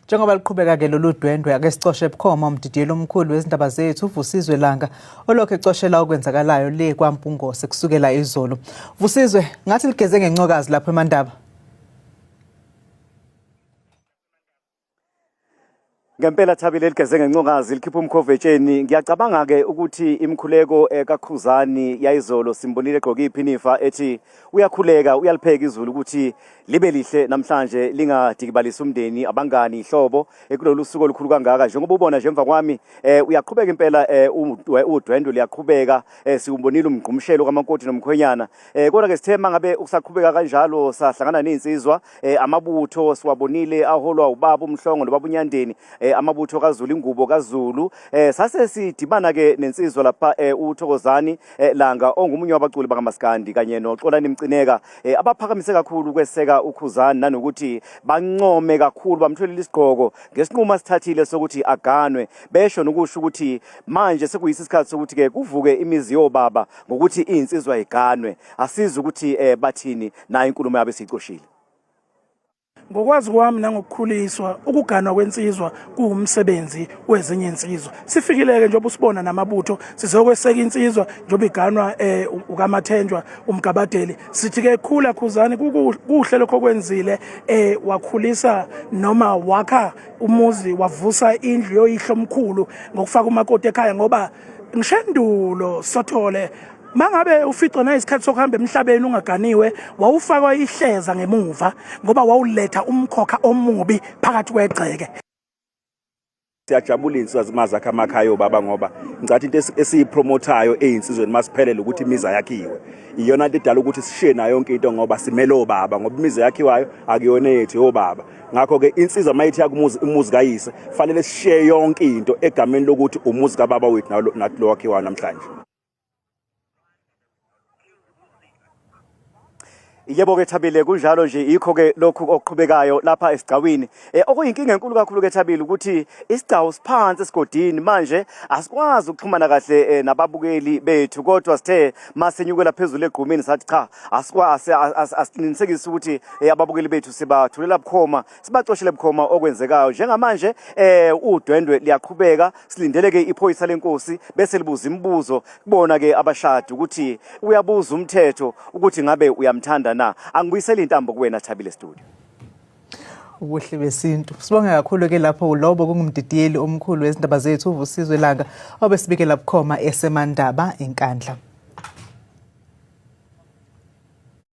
Njengoba liqhubeka ke lolu dwendwe ake sicoshe bukhoma umdidiyelo omkhulu wezindaba zethu uVusizwe Langa olokhu ecoshela okwenzakalayo le kwaMpungose kusukela izolo. Vusizwe, ngathi ligeze ngencokazi lapho eMandaba. Ngempela Thabile ligeze ngencokazi likhipha umkhovetsheni. Ngiyacabanga ke ukuthi imkhuleko kaKhuzani yayizolo simbonile egqoke iphinifa ethi uyakhuleka uyalipheka izulu ukuthi libe lihle namhlanje lingadikibalisa umndeni abangani ihlobo kulolu suku olukhulu kangaka. Njengoba ubona nje emva kwami uyaqhubeka impela udwendwe liyaqhubeka siumbonile umgqumshelo kaMankoti noMkhwenyana. Kodwa ke sithema ngabe usaqhubeka kanjalo sahlangana nezinsizwa amabutho siwabonile aholwa ubaba uMhlongo nobaba uNyandeni amabutho kaZulu ingubo kaZulu sase sidibana ke nensizwa lapha uThokozani Langa ongumunye wabaculi bakaMaskandi kanye noXolani Mcineka abaphakamise kakhulu kweseka uKhuzani nanokuthi bancome kakhulu bamtholile isigqoko ngesinquma sithathile sokuthi aganwe besho nokusho ukuthi manje sekuyisikhathi sokuthi ke kuvuke imizi yobaba ngokuthi insizwa iganwe asiza ukuthi bathini na inkulumo yabe sicoshile. Ngokwazi kwami nangokukhuliswa ukuganwa kwensizwa kuwumsebenzi wezinye insizwa. Sifikileke njengoba usibona namabutho sizokweseka insizwa njengoba iganwa ukaMathenjwa uMgabadeli. Sithi ke khula Khuzani kuhle lokho kwenzile wakhulisa noma wakha umuzi wavusa indlu yoyihlo omkhulu ngokufaka umakoti ekhaya ngoba ngishendulo Sothole mangabe uficwa na isikhathi sokuhamba emhlabeni ungaganiwe wawufakwa ihleza ngemuva ngoba wawuletha umkhokha omubi phakathi kwegceke. Siyajabulisa zimazakha amakhaya obaba ngoba ngicathi into esiyipromotayo eyinsizweni masiphelele ukuthi imiza yakhiwe iyona into edala ukuthi sishiye nayo yonke into ngoba simele obaba ngoba imiza yakhiwayo akuyona yethu obaba. Ngakho ke insizwa mayithi yakumuzi umuzi kayise fanele sishiye yonke into egameni lokuthi umuzi kababa wethu nathi lo wakhiwa namhlanje. Yebo ke Thabile kunjalo nje ikho ke lokhu okuqhubekayo lapha esigcawini okuyinkinga enkulu kakhulu ke Thabile ukuthi isigcawu siphansi esigodini manje asikwazi ukuxhumana kahle nababukeli bethu kodwa sithe masenyukela phezulu egqumeni sathi cha asikwazi asiqinisekise ukuthi ababukeli bethu sibathulela bukhoma sibacoshele bukhoma okwenzekayo njengamanje udwendwe liyaqhubeka silindele ke iphoyisa lenkosi bese libuza imibuzo kubona ke abashadi ukuthi uyabuza umthetho ukuthi ngabe uyamthanda na. Angibuyisela intambo kuwena Thabile studio. Ubuhle besintu. Sibonge kakhulu ke lapho ulobo kungumdidiyeli omkhulu wezindaba zethu uVusizwe Langa obesibikela bukhoma eseMandaba eNkandla.